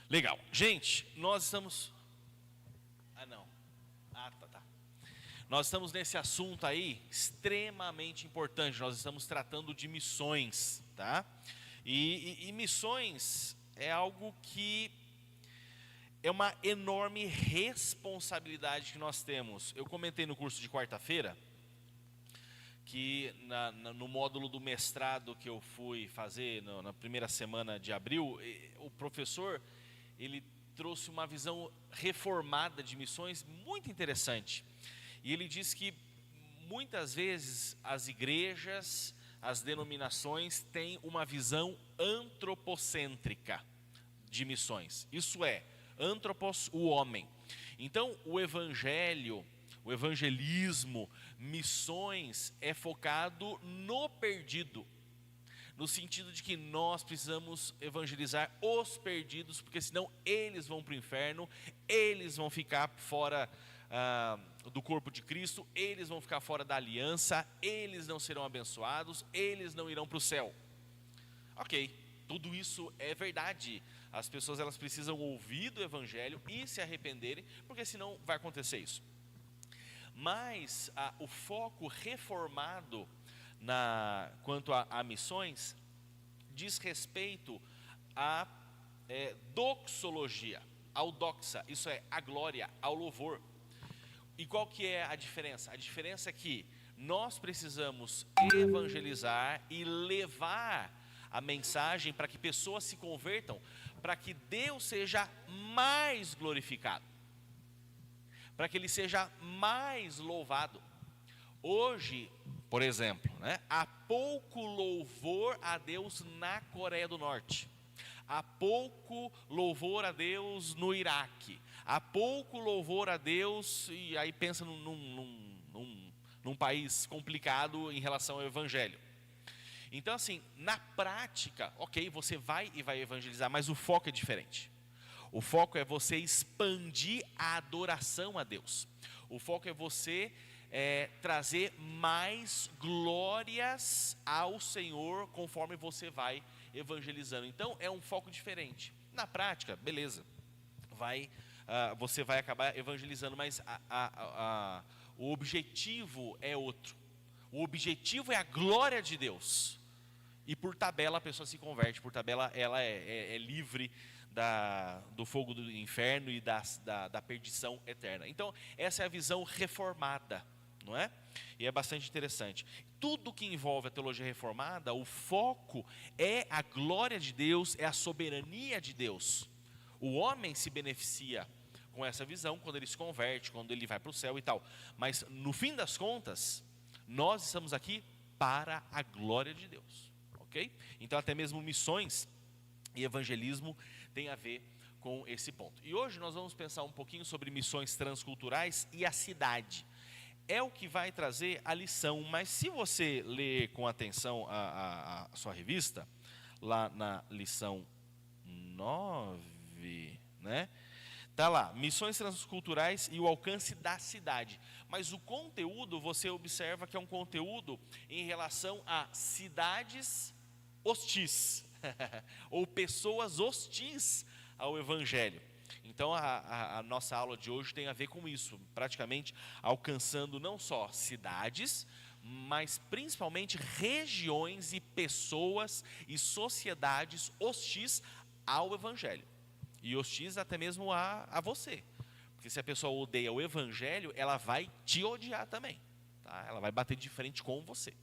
Legal. Gente, nós estamos... Ah, não. Ah, tá. Nós estamos nesse assunto aí extremamente importante. Nós estamos tratando de missões, tá? E missões é algo que é uma enorme responsabilidade que nós temos. Eu comentei no curso de quarta-feira que no módulo do mestrado que eu fui fazer na primeira semana de abril, o professor, ele trouxe uma visão reformada de missões muito interessante. E ele diz que muitas vezes as igrejas, as denominações têm uma visão antropocêntrica de missões. Isso é, antropos, o homem. Então o evangelho, o evangelismo, missões é focado no perdido. No sentido de que nós precisamos evangelizar os perdidos, porque senão eles vão para o inferno, eles vão ficar fora do corpo de Cristo, eles vão ficar fora da aliança, eles não serão abençoados, eles não irão para o céu. Ok, tudo isso é verdade. As pessoas elas precisam ouvir do evangelho e se arrependerem, porque senão vai acontecer isso. Mas o foco reformado quanto a missões diz respeito à doxologia, ao doxa, isso é, a glória, ao louvor. E qual que é a diferença? A diferença é que nós precisamos evangelizar e levar a mensagem para que pessoas se convertam, para que Deus seja mais glorificado, para que Ele seja mais louvado. Hoje, por exemplo, há pouco louvor a Deus na Coreia do Norte, há pouco louvor a Deus no Iraque, há pouco louvor a Deus, e aí pensa num país complicado em relação ao evangelho. Então assim, na prática, ok, você vai evangelizar, mas o foco é diferente. O foco é você expandir a adoração a Deus. O foco é você trazer mais glórias ao Senhor conforme você vai evangelizando. Então é um foco diferente. Na prática, beleza, você vai acabar evangelizando, mas o objetivo é outro. O objetivo é a glória de Deus. E por tabela a pessoa se converte, por tabela ela é livre do fogo do inferno e da perdição eterna. Então essa é a visão reformada, não é? E é bastante interessante. Tudo que envolve a teologia reformada, o foco é a glória de Deus, é a soberania de Deus. O homem se beneficia com essa visão quando ele se converte, quando ele vai para o céu e tal. Mas no fim das contas, nós estamos aqui para a glória de Deus, ok? Então até mesmo missões e evangelismo tem a ver com esse ponto. E hoje nós vamos pensar um pouquinho sobre missões transculturais e a cidade. É o que vai trazer a lição, mas se você ler com atenção a sua revista, lá na lição 9, tá lá, missões transculturais e o alcance da cidade. Mas o conteúdo, você observa que é um conteúdo em relação a cidades hostis, ou pessoas hostis ao evangelho. Então a nossa aula de hoje tem a ver com isso, praticamente alcançando não só cidades, mas principalmente regiões e pessoas e sociedades hostis ao evangelho. E hostis até mesmo a você. Porque se a pessoa odeia o evangelho, ela vai te odiar também, tá? Ela vai bater de frente com você.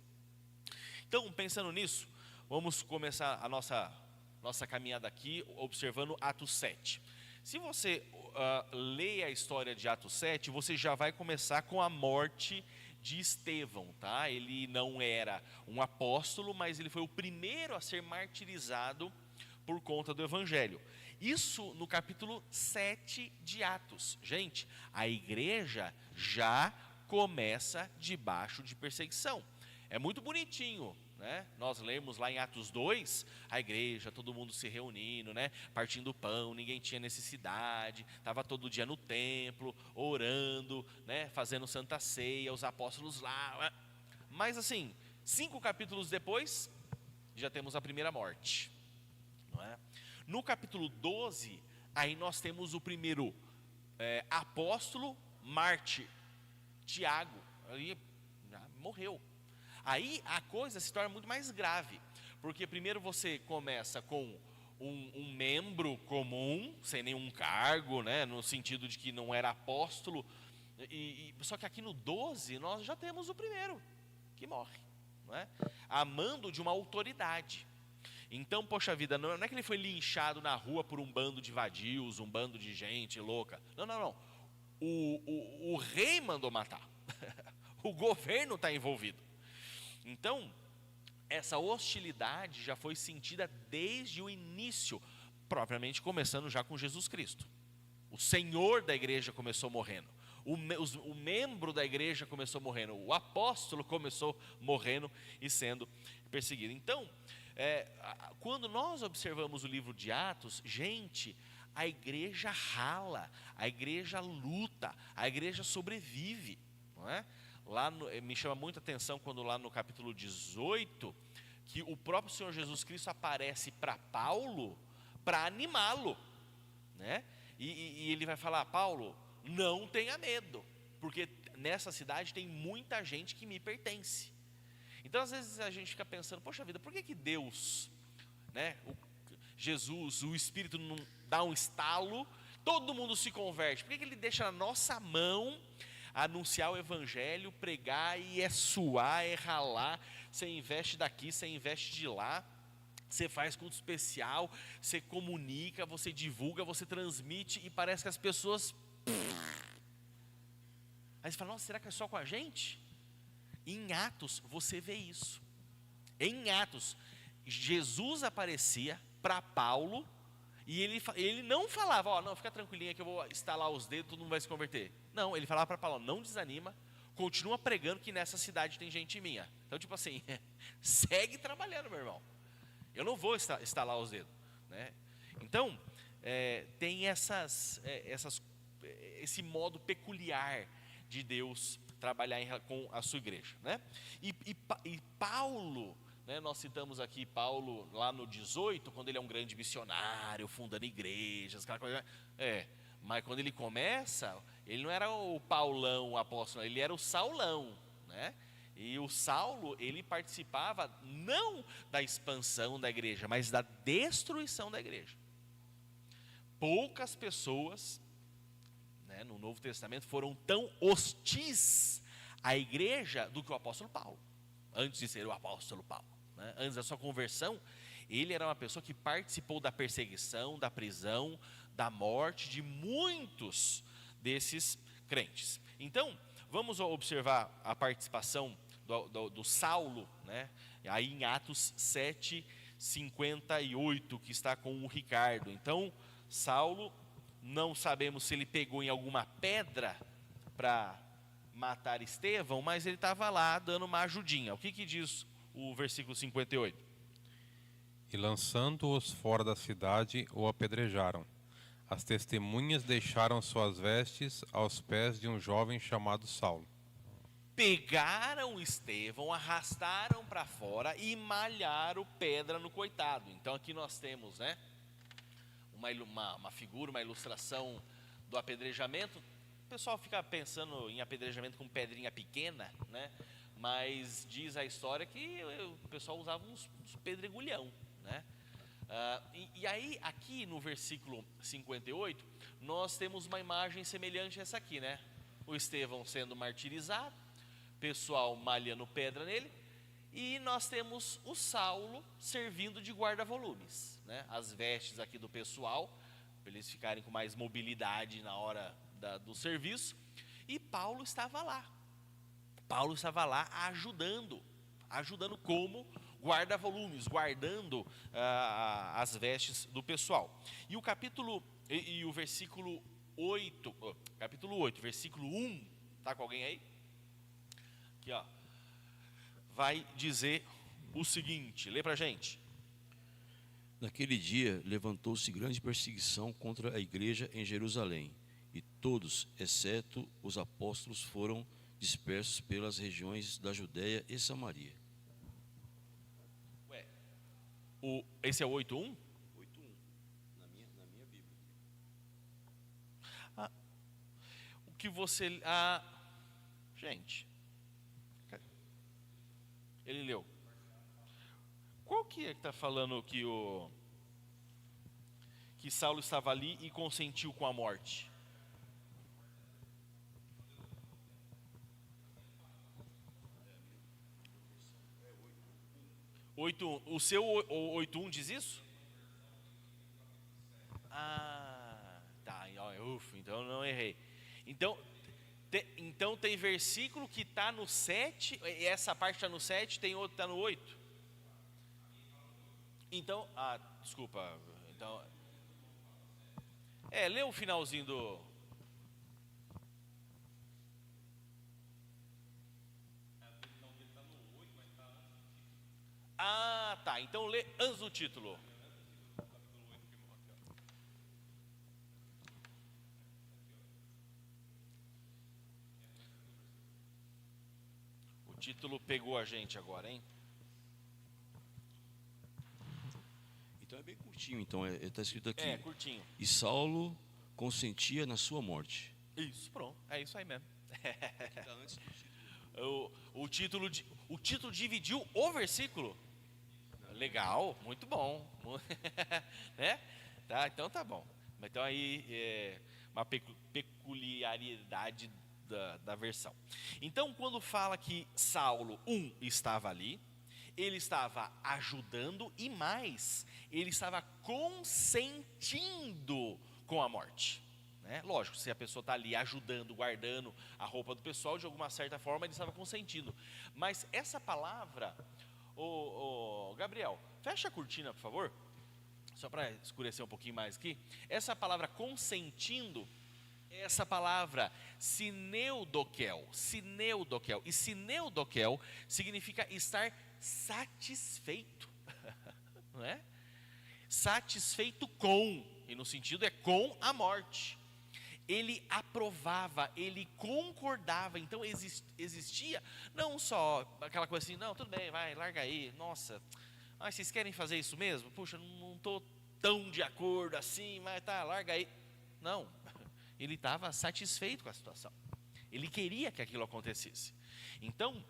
Então, pensando nisso, vamos começar a nossa caminhada aqui observando Atos 7. Se você lê a história de Atos 7, você já vai começar com a morte de Estevão, tá? Ele não era um apóstolo, mas ele foi o primeiro a ser martirizado por conta do evangelho. Isso no capítulo 7 de Atos. Gente, a igreja já começa debaixo de perseguição. É muito bonitinho, nós lemos lá em Atos 2, a igreja, todo mundo se reunindo, partindo pão, ninguém tinha necessidade, estava todo dia no templo, orando, fazendo santa ceia, os apóstolos lá. Mas assim, 5 capítulos depois, já temos a primeira morte, não é? No capítulo 12, Aí nós temos o primeiro apóstolo mártir, Tiago, ali já morreu. Aí a coisa se torna muito mais grave, porque primeiro você começa com um membro comum, sem nenhum cargo, né, no sentido de que não era apóstolo, só que aqui no 12 nós já temos o primeiro que morre, não é? Amando de uma autoridade. Então, poxa vida, não é que ele foi linchado na rua por um bando de vadios, um bando de gente louca. Não. O rei mandou matar. O governo está envolvido. Então, essa hostilidade já foi sentida desde o início, propriamente começando já com Jesus Cristo. O Senhor da igreja começou morrendo. O membro da igreja começou morrendo. O apóstolo começou morrendo e sendo perseguido. Então, quando nós observamos o livro de Atos, gente, a igreja rala, a igreja luta, a igreja sobrevive, não é? Me chama muita atenção quando lá no capítulo 18, que o próprio Senhor Jesus Cristo aparece para Paulo para animá-lo, né? E ele vai falar: Paulo, não tenha medo, porque nessa cidade tem muita gente que me pertence. Então às vezes a gente fica pensando: poxa vida, por que Deus, né, Jesus, o Espírito não dá um estalo, todo mundo se converte? Por que Ele deixa na nossa mão anunciar o Evangelho, pregar, e suar, ralar? Você investe daqui, você investe de lá, você faz culto especial, você comunica, você divulga, você transmite, e parece que as pessoas... Aí você fala: nossa, será que é só com a gente? Em Atos você vê isso. Em Atos, Jesus aparecia para Paulo e ele não falava: ó, não, fica tranquilinha que eu vou estalar os dedos, todo mundo vai se converter. Não, ele falava para Paulo: não desanima, continua pregando que nessa cidade tem gente minha. Então, tipo assim, segue trabalhando, meu irmão. Eu não vou estalar os dedos, né? Então, tem esse modo peculiar de Deus trabalhar com a sua igreja, né? E Paulo, né, nós citamos aqui Paulo lá no 18, quando ele é um grande missionário, fundando igrejas, aquela coisa, mas quando ele começa, ele não era o Paulão, o apóstolo, ele era o Saulão, né? E o Saulo, ele participava não da expansão da igreja, mas da destruição da igreja. Poucas pessoas, né, no Novo Testamento foram tão hostis à igreja do que o apóstolo Paulo. Antes de ser o apóstolo Paulo, né, antes da sua conversão, ele era uma pessoa que participou da perseguição, da prisão, da morte de muitos desses crentes. Então, vamos observar a participação do Saulo, né, aí em Atos 7:58, que está com o Ricardo. Então, Saulo, não sabemos se ele pegou em alguma pedra para matar Estevão, mas ele estava lá dando uma ajudinha. O que diz o versículo 58? E lançando-os fora da cidade, o apedrejaram. As testemunhas deixaram suas vestes aos pés de um jovem chamado Saulo. Pegaram Estevão, arrastaram para fora e malharam pedra no coitado. Então aqui nós temos, né, uma figura, uma ilustração do apedrejamento. O pessoal fica pensando em apedrejamento com pedrinha pequena, né? Mas diz a história que o pessoal usava uns pedregulhão, né? E aí, aqui no versículo 58, nós temos uma imagem semelhante a essa aqui, né? O Estevão sendo martirizado, pessoal malhando pedra nele, e nós temos o Saulo servindo de guarda-volumes, né? As vestes aqui do pessoal, para eles ficarem com mais mobilidade na hora do serviço. E Paulo estava lá. Paulo estava lá ajudando como guarda-volumes, guardando as vestes do pessoal. E o versículo 8, capítulo 8, versículo 1, tá com alguém aí? Aqui, ó. Vai dizer o seguinte, lê pra gente. Naquele dia levantou-se grande perseguição contra a igreja em Jerusalém, e todos, exceto os apóstolos, foram dispersos pelas regiões da Judéia e Samaria. Esse é o 8:1? 8:1, na minha Bíblia. Ah, o que você... gente, ele leu. Qual que é que está falando que Saulo estava ali e consentiu com a morte? 8:1. O seu 8:1 diz isso? Tá. Ufa, então eu não errei. Então tem versículo que está no 7, e essa parte está no 7, tem outro que está no 8. Então, desculpa. Então, lê o finalzinho do... Tá. Então lê antes do título. O título pegou a gente agora, hein? Então é bem curtinho, então está escrito aqui. É, curtinho. E Saulo consentia na sua morte. Isso, pronto. É isso aí mesmo. Tá antes do título. O título dividiu o versículo. Legal, muito bom. Né? Tá, então tá bom. Então aí uma peculiaridade da versão. Então, quando fala que Saulo, estava ali, ele estava ajudando e mais, ele estava consentindo com a morte. Né? Lógico, se a pessoa está ali ajudando, guardando a roupa do pessoal, de alguma certa forma ele estava consentindo. Mas essa palavra, Gabriel, fecha a cortina, por favor, só para escurecer um pouquinho mais aqui. Essa palavra consentindo, essa palavra sineudokel. E sineudokel significa estar satisfeito, não é? Satisfeito com, e no sentido é com a morte. Ele aprovava, ele concordava, então existia não só aquela coisa assim, não, tudo bem, vai, larga aí, nossa, vocês querem fazer isso mesmo? Puxa, não estou tão de acordo assim, mas tá, larga aí. Não, ele estava satisfeito com a situação, ele queria que aquilo acontecesse. Então,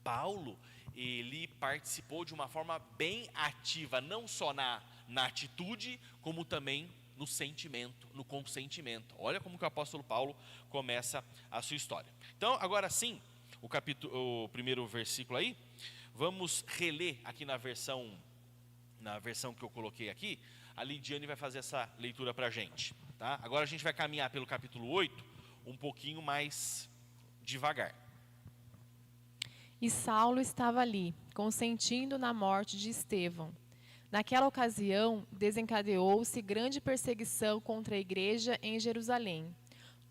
Paulo, ele participou de uma forma bem ativa, não só na atitude, como também no sentimento, no consentimento. Olha como que o apóstolo Paulo começa a sua história. Então, agora sim, o primeiro versículo aí, vamos reler aqui na versão que eu coloquei aqui. A Lidiane vai fazer essa leitura para a gente. Tá? Agora a gente vai caminhar pelo capítulo 8, um pouquinho mais devagar. E Saulo estava ali, consentindo na morte de Estevão. Naquela ocasião, desencadeou-se grande perseguição contra a igreja em Jerusalém.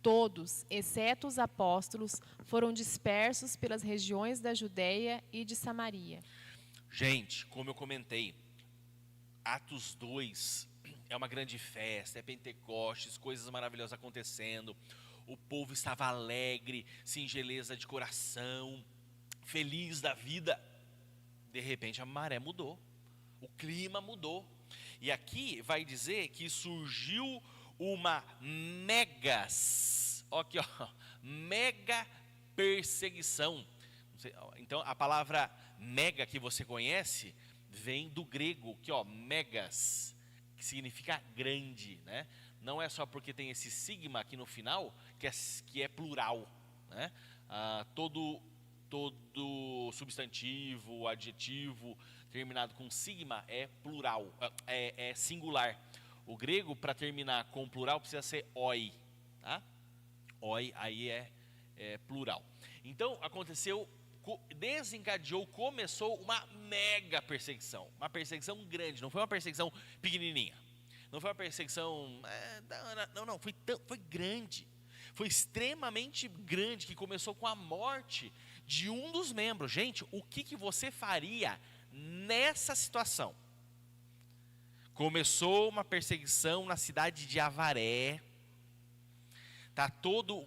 Todos, exceto os apóstolos, foram dispersos pelas regiões da Judéia e de Samaria. Gente, como eu comentei, Atos 2 é uma grande festa, é Pentecostes, coisas maravilhosas acontecendo. O povo estava alegre, singeleza de coração, feliz da vida. De repente a maré mudou. O clima mudou. E aqui vai dizer que surgiu uma mega perseguição. Então, a palavra mega que você conhece vem do grego, megas, que significa grande, né? Não é só porque tem esse sigma aqui no final, que é plural, né? Todo substantivo, adjetivo terminado com sigma é plural, é singular. O grego, para terminar com plural, precisa ser oi, tá? Oi, aí é plural. Então, começou uma mega perseguição, uma perseguição grande, não foi uma perseguição pequenininha, não foi uma perseguição, foi grande, foi extremamente grande, que começou com a morte de um dos membros. Gente, o que você faria nessa situação? Começou uma perseguição na cidade de Avaré,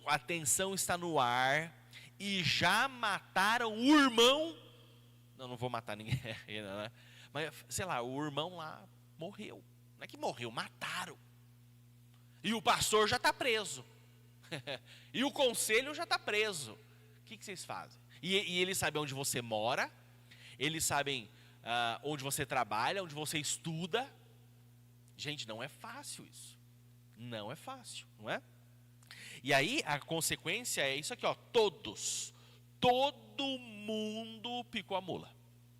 a tensão está no ar, e já mataram o irmão. Não vou matar ninguém, né? Mas sei lá, o irmão lá morreu. Não é que morreu, mataram. E o pastor já está preso. E o conselho já está preso. O que vocês fazem? E eles sabem onde você mora, eles sabem onde você trabalha, onde você estuda. Gente, não é fácil isso. Não é fácil, não é? E aí a consequência é isso aqui, ó. Todo mundo picou a mula.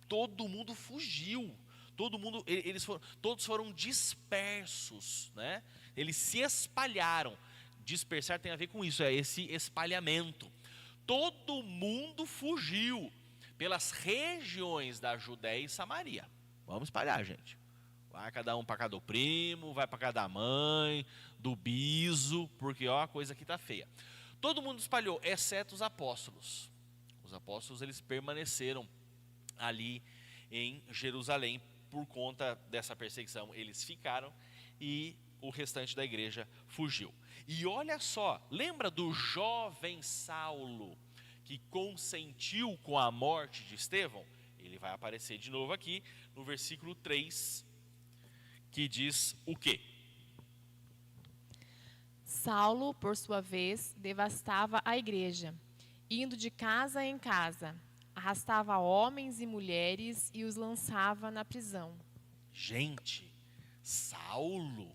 Todo mundo fugiu. Todos foram dispersos, né? Eles se espalharam. Dispersar tem a ver com isso, é esse espalhamento. Todo mundo fugiu pelas regiões da Judéia e Samaria. Vamos espalhar, gente. Vai cada um para cada primo, vai para cada mãe, do biso, porque ó, a coisa aqui tá feia. Todo mundo espalhou, exceto os apóstolos. Os apóstolos, eles permaneceram ali em Jerusalém por conta dessa perseguição. Eles ficaram e o restante da igreja fugiu. E olha só, lembra do jovem Saulo que consentiu com a morte de Estevão? Ele vai aparecer de novo aqui no versículo 3, que diz o quê? Saulo, por sua vez, devastava a igreja, indo de casa em casa, arrastava homens e mulheres e os lançava na prisão. Gente, Saulo,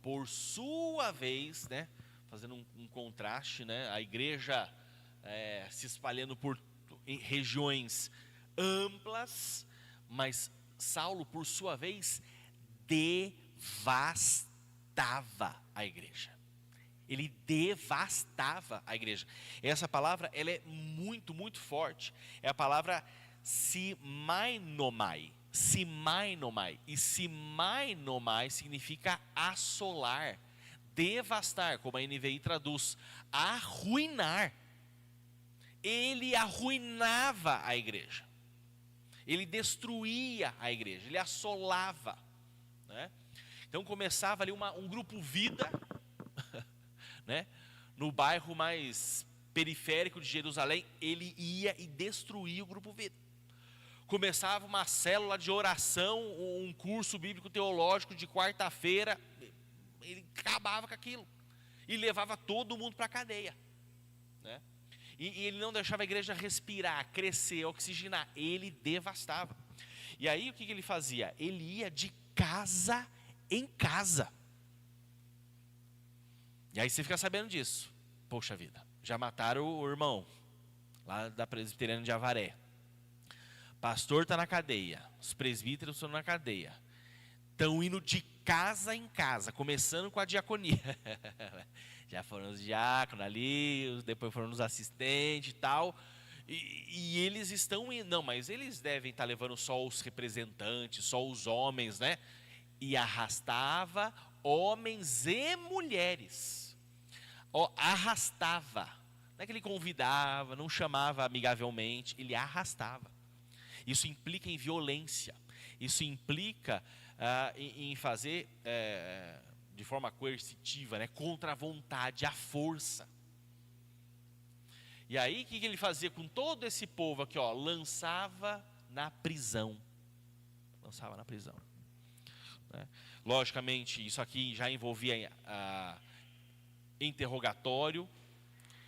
por sua vez, né, fazendo um contraste, né, a igreja se espalhando por regiões amplas, mas Saulo, por sua vez, devastava a igreja. Ele devastava a igreja. Essa palavra, ela é muito, muito forte. É a palavra simainomai. Simainomai. E simainomai significa assolar, devastar, como a NVI traduz, arruinar. Ele arruinava a igreja. Ele destruía a igreja, ele assolava, né? Então começava ali um grupo vida, né? No bairro mais periférico de Jerusalém, ele ia e destruía o grupo vida. Começava uma célula de oração, um curso bíblico teológico de quarta-feira, ele acabava com aquilo e levava todo mundo para a cadeia, né? E ele não deixava a igreja respirar, crescer, oxigenar. Ele devastava. E aí o que ele fazia? Ele ia de casa em casa. E aí você fica sabendo disso. Poxa vida, já mataram o irmão lá da presbiteriana de Avaré. Pastor está na cadeia. Os presbíteros estão na cadeia. Estão indo de casa em casa, começando com a diaconia. Já foram os diáconos ali, depois foram os assistentes e tal. E eles estão indo. Não, mas eles devem estar levando só os representantes, só os homens, né? E arrastava homens e mulheres. Arrastava. Não é que ele convidava, não chamava amigavelmente, ele arrastava. Isso implica em violência. Isso implica em fazer de forma coercitiva, né, contra a vontade, a força. E aí, o que ele fazia com todo esse povo aqui? Lançava na prisão. Lançava na prisão. Né? Logicamente, isso aqui já envolvia interrogatório,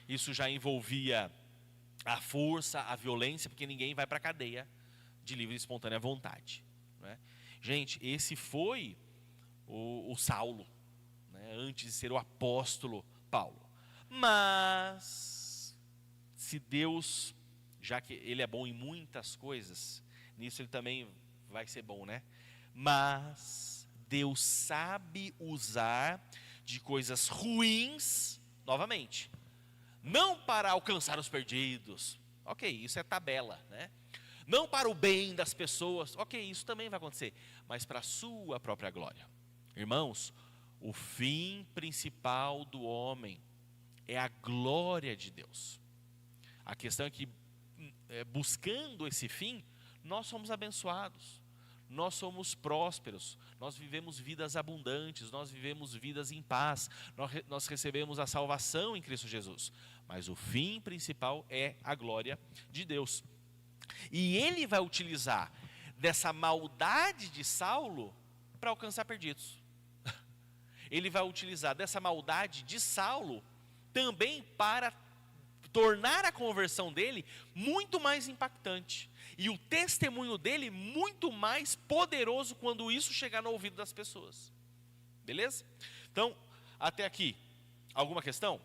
isso já envolvia a força, a violência, porque ninguém vai para a cadeia de livre e espontânea vontade. Né? Gente, esse foi o Saulo, né, antes de ser o apóstolo Paulo. Mas, se Deus, já que Ele é bom em muitas coisas, nisso Ele também vai ser bom, né? Mas Deus sabe usar de coisas ruins, novamente, não para alcançar os perdidos, ok, isso é tabela, né? Não para o bem das pessoas, ok, isso também vai acontecer, mas para a sua própria glória. Irmãos, o fim principal do homem é a glória de Deus. A questão é que, buscando esse fim, nós somos abençoados, nós somos prósperos, nós vivemos vidas abundantes, nós vivemos vidas em paz, nós recebemos a salvação em Cristo Jesus. Mas o fim principal é a glória de Deus. E Ele vai utilizar dessa maldade de Saulo para alcançar perdidos. ele vai utilizar dessa maldade de Saulo também para tornar a conversão dele muito mais impactante. E o testemunho dele muito mais poderoso quando isso chegar no ouvido das pessoas. Beleza? Então, até aqui, alguma questão?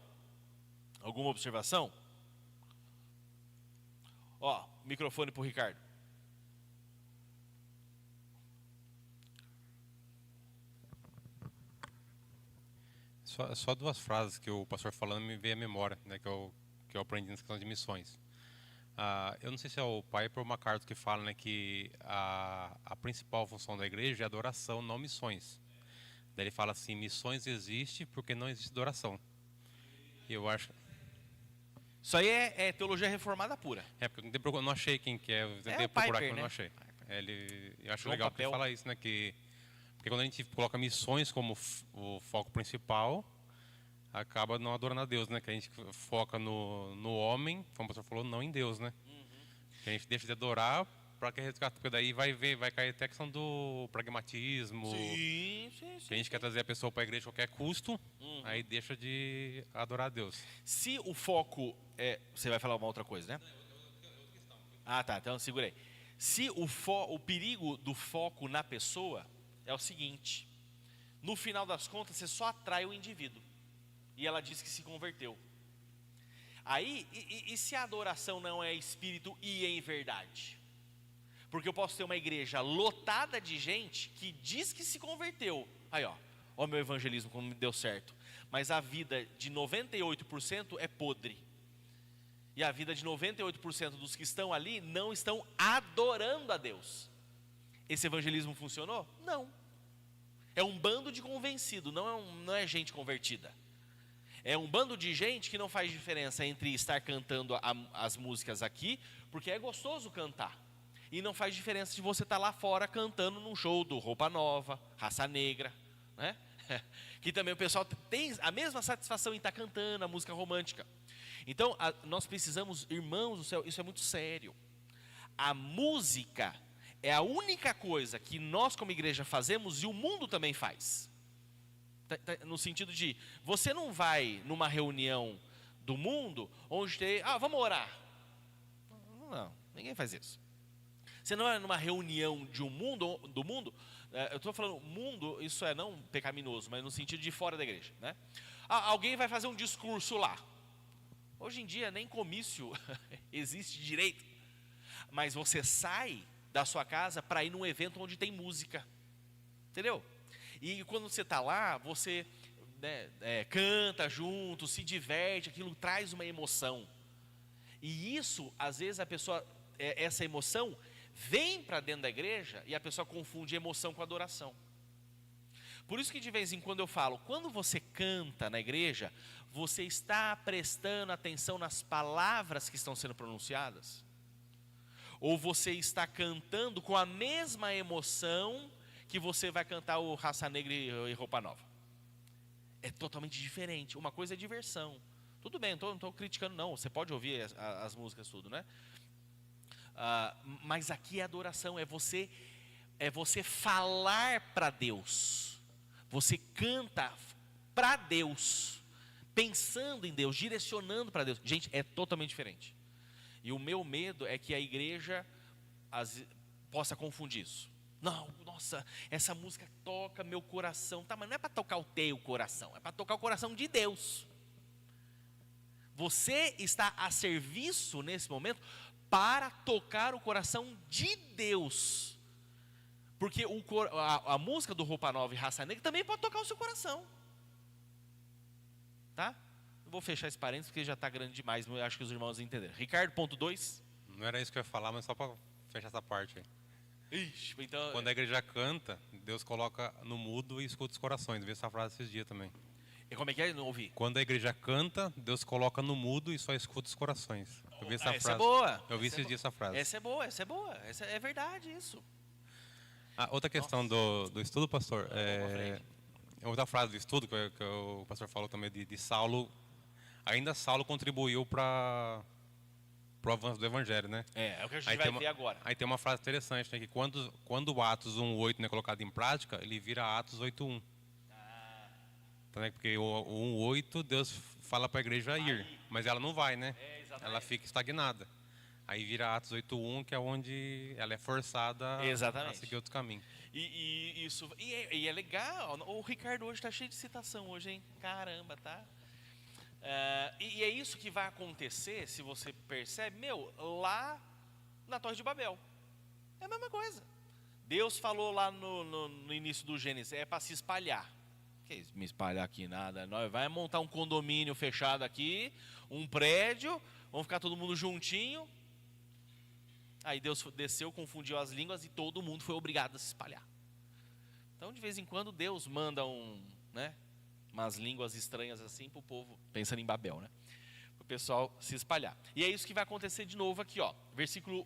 Alguma observação? Ó, microfone para o Ricardo. Só duas frases que o pastor falando me veio à memória, né, que eu aprendi nas questões de missões. Eu não sei se é o Piper ou o MacArthur que fala, né, que a principal função da igreja é adoração, não missões. Daí ele fala assim, missões existe porque não existe adoração. E eu acho... Isso aí é teologia reformada pura. Porque eu não achei quem que é, eu tentei o procurar Piper, que eu né? não achei. Eu acho João legal porque Papel. ele fala isso, né, porque quando a gente coloca missões como o foco principal, acaba não adorando a Deus, né? Que a gente foca no homem, como o pastor falou, não em Deus, né? Que a gente deixa de adorar para que resgate, porque daí vai cair até a questão do pragmatismo. Sim. Que a gente quer trazer a pessoa para a igreja a qualquer custo, aí deixa de adorar a Deus. Se o foco é... Você vai falar uma outra coisa, né? Ah, tá. Então segurei. Se o perigo do foco na pessoa é o seguinte: no final das contas, você só atrai o indivíduo. E ela diz que se converteu. Aí, e se a adoração não é espírito e em verdade? Porque eu posso ter uma igreja lotada de gente que diz que se converteu. Aí, ó meu evangelismo como me deu certo. Mas a vida de 98% é podre. E a vida de 98% dos que estão ali não estão adorando a Deus. Esse evangelismo funcionou? Não. É um bando de convencido, não é gente convertida. É um bando de gente que não faz diferença entre estar cantando as músicas aqui, porque é gostoso cantar. E não faz diferença de você estar lá fora cantando num show do Roupa Nova, Raça Negra, né? Que também o pessoal tem a mesma satisfação em estar cantando a música romântica. Então, nós precisamos, irmãos do céu, isso é muito sério. A música é a única coisa que nós como igreja fazemos e o mundo também faz. No sentido de, você não vai numa reunião do mundo onde tem, vamos orar. Não, ninguém faz isso. Você não vai numa reunião do mundo, eu estou falando mundo, isso é não pecaminoso, mas no sentido de fora da igreja, né? Alguém vai fazer um discurso lá. Hoje em dia nem comício existe direito, mas você sai da sua casa para ir num evento onde tem música, entendeu? E quando você está lá, você canta junto, se diverte, aquilo traz uma emoção. E isso, às vezes a pessoa, essa emoção vem para dentro da igreja e a pessoa confunde emoção com adoração. Por isso que de vez em quando eu falo, quando você canta na igreja, você está prestando atenção nas palavras que estão sendo pronunciadas? Ou você está cantando com a mesma emoção que você vai cantar o Raça Negra e Roupa Nova? É totalmente diferente. Uma coisa é diversão. Tudo bem, não estou criticando não, você pode ouvir as músicas tudo, né? Mas aqui é adoração, é você falar para Deus. Você canta para Deus, pensando em Deus, direcionando para Deus. Gente, é totalmente diferente. E o meu medo é que a igreja possa confundir isso. Não, nossa, essa música toca meu coração. Tá, mas não é para tocar o teu coração, é para tocar o coração de Deus. Você está a serviço nesse momento para tocar o coração de Deus. Porque a música do Roupa Nova e Raça Negra também pode tocar o seu coração. Tá? Eu vou fechar esse parênteses porque já está grande demais, mas eu acho que os irmãos entenderam. Ricardo, ponto 2. Não era isso que eu ia falar, mas só para fechar essa parte aí. Ixi, então... Quando a igreja canta, Deus coloca no mudo e escuta os corações. Eu vi essa frase esses dias também. E como é que é? Não ouvi. Quando a igreja canta, Deus coloca no mudo e só escuta os corações. Eu vi essa frase. Essa é boa. Eu vi esses dias essa frase. Essa é boa. Essa é verdade isso. Outra questão do estudo, pastor, outra frase do estudo que o pastor falou também de Saulo. Ainda Saulo contribuiu para o avanço do evangelho, né? É o que a gente vai ver agora. Aí tem uma frase interessante, né, que quando o Atos 1:8 não é colocado em prática, ele vira Atos 8:1. volta, né? Porque o 1:8, Deus fala para a igreja ir, mas ela não vai, né? Ela fica estagnada. Aí vira Atos 8:1, que é onde ela é forçada a seguir outro caminho. E é legal. O Ricardo hoje está cheio de citação hoje, hein? Caramba, tá? E é isso que vai acontecer, se você percebe, lá na Torre de Babel. É a mesma coisa. Deus falou lá no início do Gênesis, é para se espalhar. Que isso, me espalhar aqui nada. Nós vai montar um condomínio fechado aqui, um prédio, vamos ficar todo mundo juntinho. Aí Deus desceu, confundiu as línguas e todo mundo foi obrigado a se espalhar. Então, de vez em quando, Deus manda umas línguas estranhas assim para o povo, pensando em Babel, né? Para o pessoal se espalhar. E é isso que vai acontecer de novo aqui, ó. Versículo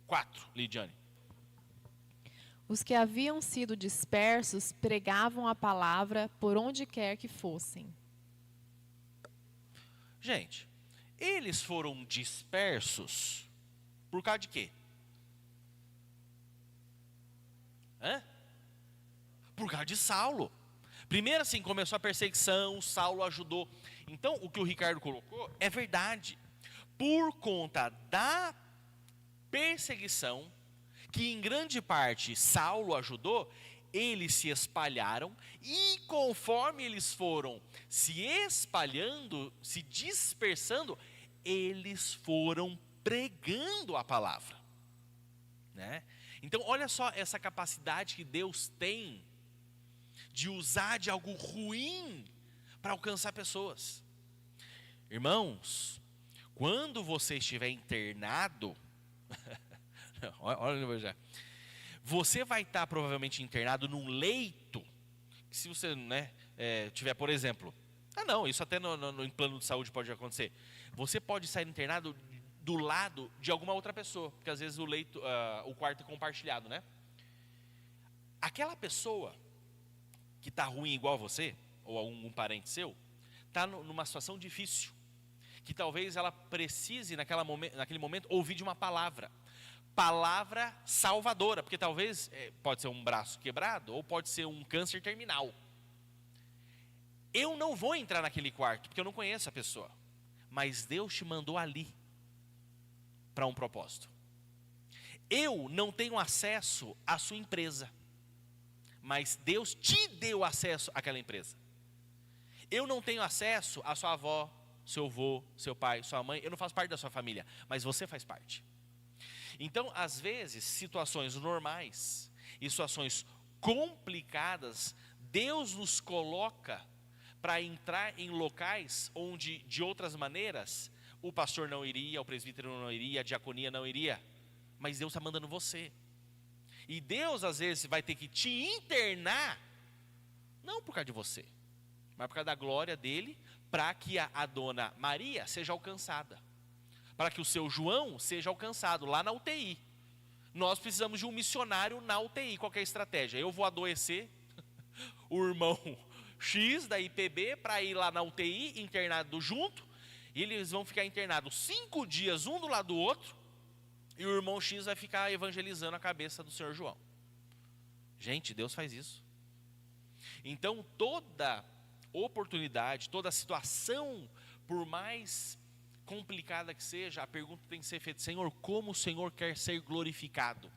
4, Lidiane. Os que haviam sido dispersos pregavam a palavra por onde quer que fossem. Gente, eles foram dispersos por causa de quê? Por causa de Saulo. Primeiro assim, começou a perseguição, Saulo ajudou. Então, o que o Ricardo colocou é verdade. Por conta da perseguição, que em grande parte Saulo ajudou, eles se espalharam, e conforme eles foram se espalhando, se dispersando, eles foram pregando a palavra, né? Então olha só essa capacidade que Deus tem de usar de algo ruim para alcançar pessoas. Irmãos, quando você estiver internado, olha já, você vai estar provavelmente internado num leito, que se você tiver, por exemplo, isso até no plano de saúde pode acontecer, você pode sair internado do lado de alguma outra pessoa, porque às vezes o quarto é compartilhado, né? Aquela pessoa que está ruim igual a você, ou algum parente seu, está numa situação difícil, que talvez ela precise naquele momento ouvir de uma palavra salvadora, porque talvez pode ser um braço quebrado, ou pode ser um câncer terminal. Eu não vou entrar naquele quarto, porque eu não conheço a pessoa, mas Deus te mandou ali para um propósito. Eu não tenho acesso à sua empresa, mas Deus te deu acesso àquela empresa. Eu não tenho acesso à sua avó, seu avô, seu pai, sua mãe, eu não faço parte da sua família, mas você faz parte. Então, às vezes, situações normais e situações complicadas, Deus nos coloca para entrar em locais onde, de outras maneiras, o pastor não iria, o presbítero não iria, a diaconia não iria, mas Deus está mandando você. E Deus, às vezes, vai ter que te internar, não por causa de você, mas por causa da glória dele, para que a dona Maria seja alcançada, para que o seu João seja alcançado lá na UTI. Nós precisamos de um missionário na UTI. Qual que é a estratégia? Eu vou adoecer o irmão X da IPB para ir lá na UTI, internado junto, e eles vão ficar internados 5 dias, um do lado do outro, e o irmão X vai ficar evangelizando a cabeça do senhor João. Gente, Deus faz isso. Então, toda oportunidade, toda situação, por mais complicada que seja, a pergunta tem que ser feita: Senhor, como o Senhor quer ser glorificado?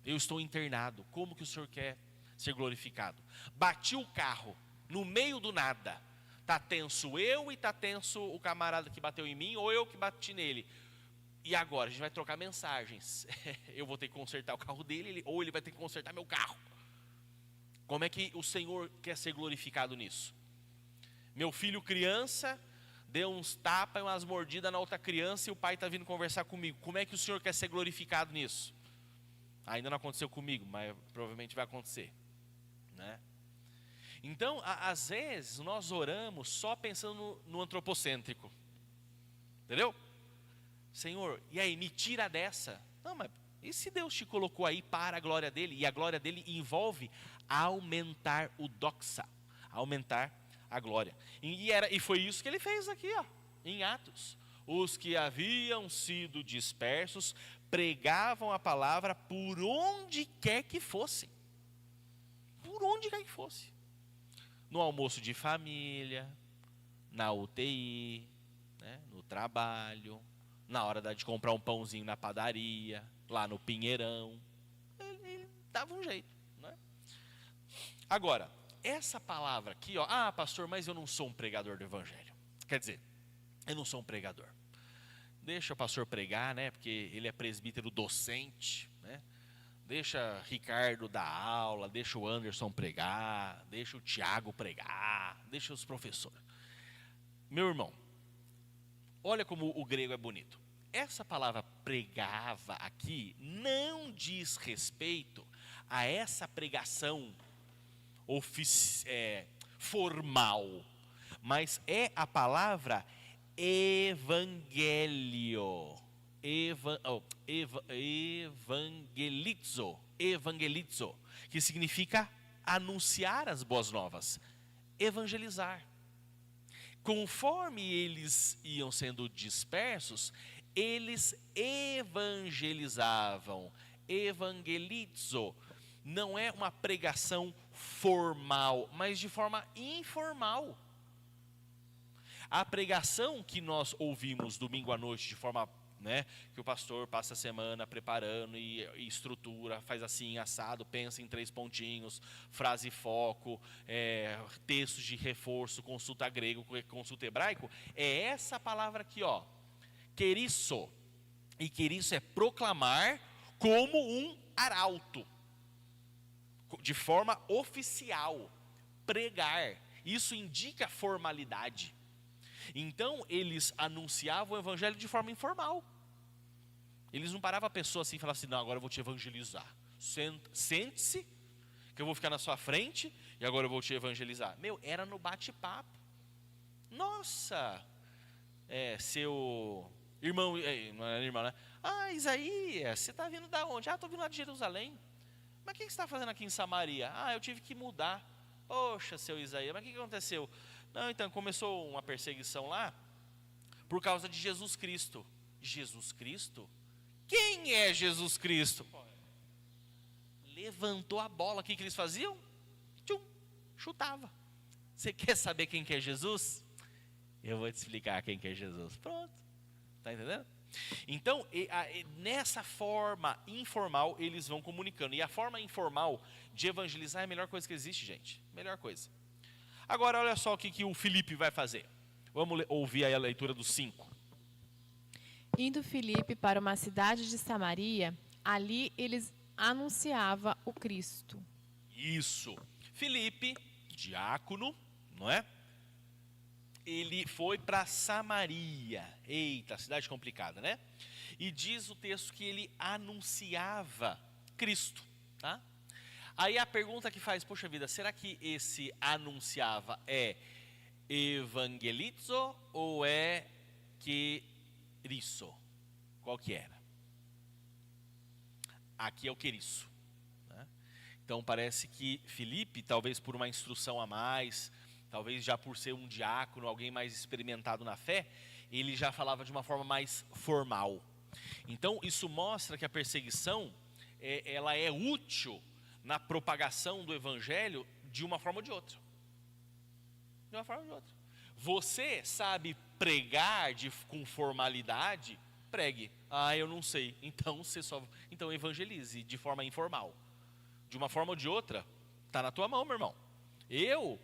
Eu estou internado, como que o Senhor quer ser glorificado? Bati o carro, no meio do nada, está tenso eu e está tenso o camarada que bateu em mim, ou eu que bati nele. E agora, a gente vai trocar mensagens. Eu vou ter que consertar o carro dele, ou ele vai ter que consertar meu carro. Como é que o Senhor quer ser glorificado nisso? Meu filho criança deu uns tapas e umas mordidas na outra criança e o pai está vindo conversar comigo. Como é que o Senhor quer ser glorificado nisso? Ainda não aconteceu comigo, mas provavelmente vai acontecer, né? Então, às vezes, nós oramos só pensando no antropocêntrico. Entendeu? Senhor, e aí, me tira dessa. Não, mas e se Deus te colocou aí para a glória dele? E a glória dele envolve aumentar o doxa, aumentar a glória. E foi isso que ele fez aqui, ó, em Atos. Os que haviam sido dispersos pregavam a palavra por onde quer que fosse. Por onde quer que fosse. no almoço de família, na UTI, né, no trabalho, na hora de comprar um pãozinho na padaria, lá no Pinheirão. Ele dava um jeito, né? Agora, essa palavra aqui, ó, pastor, mas eu não sou um pregador do evangelho. Quer dizer, eu não sou um pregador. Deixa o pastor pregar, né? Porque ele é presbítero docente, né? Deixa Ricardo dar aula, deixa o Anderson pregar, deixa o Tiago pregar, deixa os professores. Meu irmão, olha como o grego é bonito. Essa palavra pregava aqui não diz respeito a essa pregação formal, mas é a palavra evangelho, evangelizo, que significa anunciar as boas novas, evangelizar. Conforme eles iam sendo dispersos, eles evangelizavam, evangelizo. Não é uma pregação formal, mas de forma informal. A pregação que nós ouvimos domingo à noite de forma, né, que o pastor passa a semana preparando e estrutura, faz assim, assado, pensa em 3 pontinhos, frase foco, textos de reforço, consulta grego, consulta hebraico, é essa palavra aqui, ó, querisso. E querisso é proclamar como um arauto, de forma oficial, pregar. Isso indica formalidade. Então, eles anunciavam o evangelho de forma informal. Eles não paravam a pessoa assim e falavam assim, não, agora eu vou te evangelizar. Sente-se, que eu vou ficar na sua frente e agora eu vou te evangelizar. Meu, era no bate-papo. Nossa, seu irmão, não era irmão, né? Isaías, você está vindo da onde? Estou vindo lá de Jerusalém. Mas o que você está fazendo aqui em Samaria? Eu tive que mudar. Poxa, seu Isaías, mas o que aconteceu? Não, então começou uma perseguição lá por causa de Jesus Cristo. Jesus Cristo? Quem é Jesus Cristo? Levantou a bola, o que eles faziam? Chutava. Você quer saber quem que é Jesus? Eu vou te explicar quem que é Jesus. Pronto, está entendendo? Então, nessa forma informal, eles vão comunicando. E a forma informal de evangelizar é a melhor coisa que existe, gente. Melhor coisa. Agora, olha só o que o Filipe vai fazer. Vamos ouvir aí a leitura do 5. Indo Filipe para uma cidade de Samaria, ali eles anunciava o Cristo. Isso. Filipe, diácono, não é? Ele foi para Samaria. Eita, cidade complicada, né? E diz o texto que ele anunciava Cristo, tá? Aí a pergunta que faz, poxa vida, será que esse anunciava é evangelizo ou é querisso? Qual que era? Aqui é o querisso, né? Então parece que Filipe, talvez por uma instrução a mais, talvez já por ser um diácono, alguém mais experimentado na fé, ele já falava de uma forma mais formal. Então isso mostra que a perseguição, ela é útil na propagação do evangelho de uma forma ou de outra. De uma forma ou de outra. Você sabe pregar com formalidade? Pregue. Eu não sei. Então evangelize de forma informal. De uma forma ou de outra, está na tua mão, meu irmão. Eu,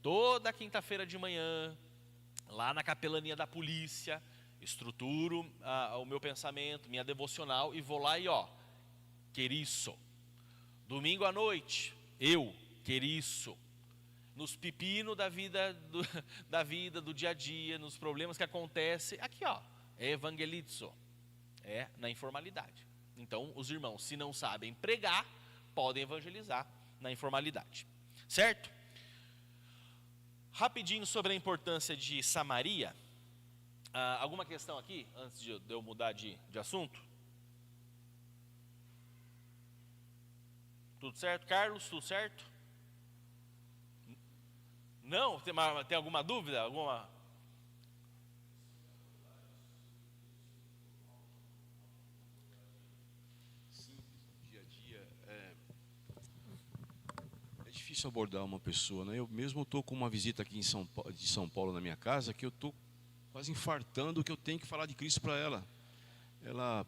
toda quinta-feira de manhã, lá na capelania da polícia, estruturo o meu pensamento, minha devocional, e vou lá e querisso. Domingo à noite, querisso. Nos pepinos da vida, do dia a dia, nos problemas que acontecem, aqui evangelizo, na informalidade. Então, os irmãos, se não sabem pregar, podem evangelizar na informalidade, certo? Rapidinho sobre a importância de Samaria. Alguma questão aqui, antes de eu mudar de assunto? Tudo certo, Carlos? Tudo certo? Não? Tem alguma dúvida? Alguma? Simples, no dia a dia. É difícil difícil abordar uma pessoa, né? Eu mesmo estou com uma visita aqui de São Paulo na minha casa, que eu estou quase infartando que eu tenho que falar de Cristo para ela. Ela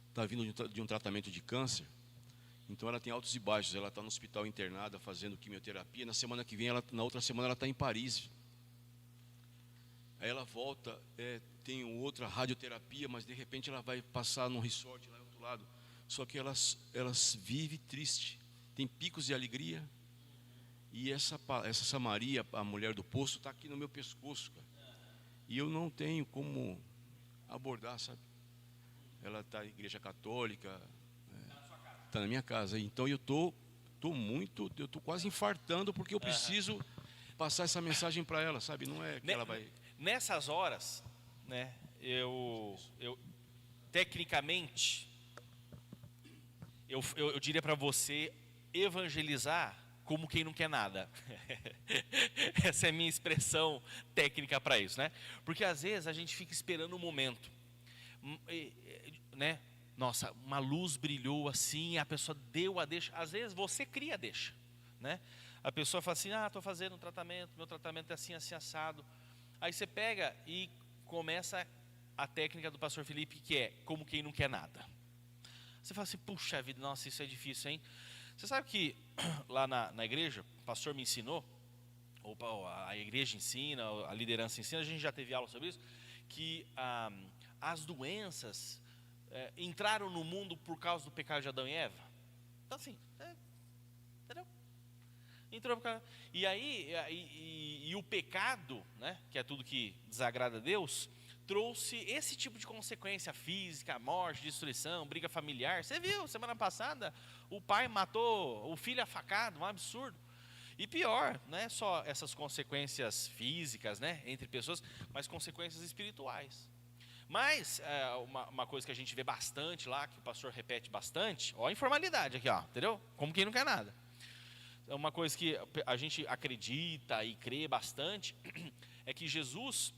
está vindo de um tratamento de câncer, então ela tem altos e baixos. Ela está no hospital internada fazendo quimioterapia. Na outra semana ela está em Paris. Aí ela volta, tem outra radioterapia, mas de repente ela vai passar num resort lá do outro lado. Só que elas vivem triste, tem picos de alegria. E essa Maria, a mulher do poço, está aqui no meu pescoço, cara. E eu não tenho como abordar, sabe? Ela está na igreja católica, está na minha casa. Então eu estou quase infartando, porque eu preciso passar essa mensagem para ela, sabe? Não é que ela vai... Nessas horas, né, eu tecnicamente, eu diria para você evangelizar como quem não quer nada. Essa é a minha expressão técnica para isso, né? Porque às vezes a gente fica esperando um momento, né? Nossa, uma luz brilhou assim, a pessoa deu a deixa. Às vezes você cria a deixa, né? A pessoa fala assim: estou fazendo um tratamento, meu tratamento é assim, assim, assado. Aí você pega e começa a técnica do pastor Felipe, que é como quem não quer nada. Você fala assim: puxa vida, nossa, isso é difícil, hein? Você sabe que lá na igreja, o pastor me ensinou, ou a igreja ensina, a liderança ensina, a gente já teve aula sobre isso, que as doenças entraram no mundo por causa do pecado de Adão e Eva. Então assim, entendeu? Entrou por causa... E aí, o pecado, né, que é tudo que desagrada a Deus, trouxe esse tipo de consequência física, morte, destruição, briga familiar. Você viu, semana passada, o pai matou o filho a facada, um absurdo. E pior, não é só essas consequências físicas, né, entre pessoas, mas consequências espirituais. Mas, uma coisa que a gente vê bastante lá, que o pastor repete bastante, ó a informalidade aqui, ó, entendeu? Como quem não quer nada. É uma coisa que a gente acredita e crê bastante, é que Jesus...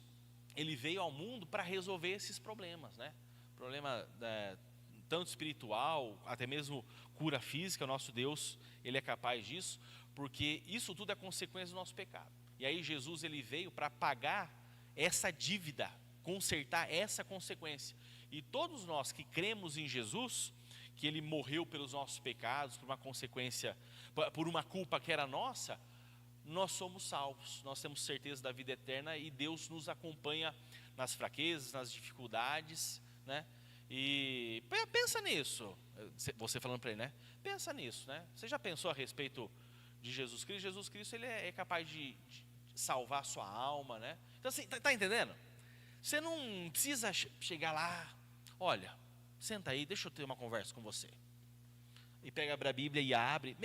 ele veio ao mundo para resolver esses problemas, né? Problema tanto espiritual, até mesmo cura física. O nosso Deus, ele é capaz disso, porque isso tudo é consequência do nosso pecado. E aí Jesus, ele veio para pagar essa dívida, consertar essa consequência. E todos nós que cremos em Jesus, que ele morreu pelos nossos pecados, por uma consequência, por uma culpa que era nossa, nós somos salvos, nós temos certeza da vida eterna e Deus nos acompanha nas fraquezas, nas dificuldades, né? E pensa nisso, você falando para ele, né? Pensa nisso, né? Você já pensou a respeito de Jesus Cristo? Jesus Cristo, ele é capaz de salvar a sua alma, né? Então assim, tá entendendo? Você não precisa chegar lá, olha, senta aí, deixa eu ter uma conversa com você. E pega a Bíblia e abre,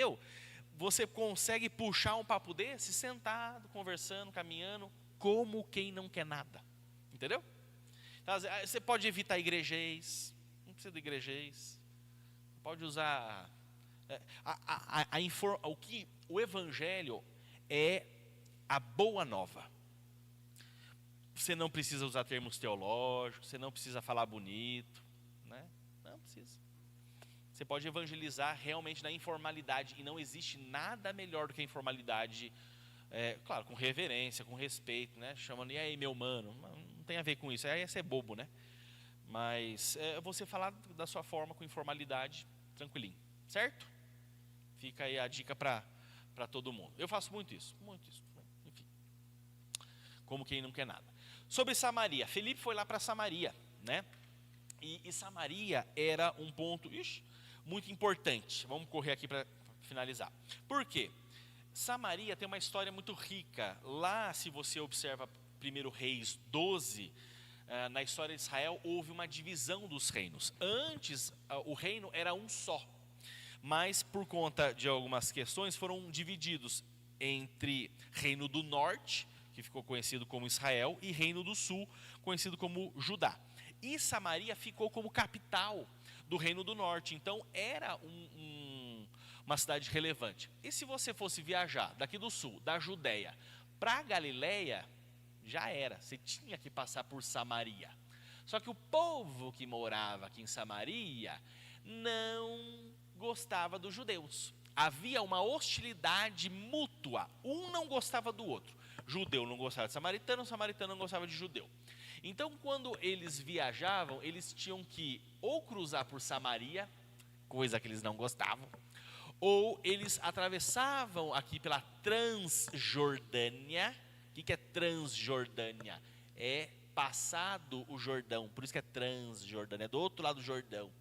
você consegue puxar um papo desse sentado, conversando, caminhando, como quem não quer nada. Entendeu? Então, você pode evitar igrejês, não precisa de igrejês. Pode usar... o evangelho é a boa nova. Você não precisa usar termos teológicos, você não precisa falar bonito, né? Não precisa. Você pode evangelizar realmente na informalidade, e não existe nada melhor do que a informalidade, claro, com reverência, com respeito, né? Chamando, e aí, meu mano, não tem a ver com isso, aí é ser bobo, né? Mas você falar da sua forma, com informalidade, tranquilinho, certo? Fica aí a dica para todo mundo. Eu faço muito isso, enfim. Como quem não quer nada. Sobre Samaria, Felipe foi lá para Samaria, né? E Samaria era um ponto muito importante. Vamos correr aqui para finalizar. Por quê? Samaria tem uma história muito rica. Lá, se você observa 1 Reis 12, na história de Israel, houve uma divisão dos reinos. Antes, o reino era um só. Mas, por conta de algumas questões, foram divididos entre Reino do Norte, que ficou conhecido como Israel, e Reino do Sul, conhecido como Judá. E Samaria ficou como capital do Reino do Norte, então era uma cidade relevante. E se você fosse viajar daqui do sul, da Judéia, para Galiléia, já era, você tinha que passar por Samaria. Só que o povo que morava aqui em Samaria não gostava dos judeus. havia uma hostilidade mútua. Um não gostava do outro. Judeu não gostava de samaritano, samaritano não gostava de judeu. Então, quando eles viajavam, eles tinham que ou cruzar por Samaria, coisa que eles não gostavam, ou eles atravessavam aqui pela Transjordânia. O que é Transjordânia? É passado o Jordão, por isso que é Transjordânia, é do outro lado do Jordão.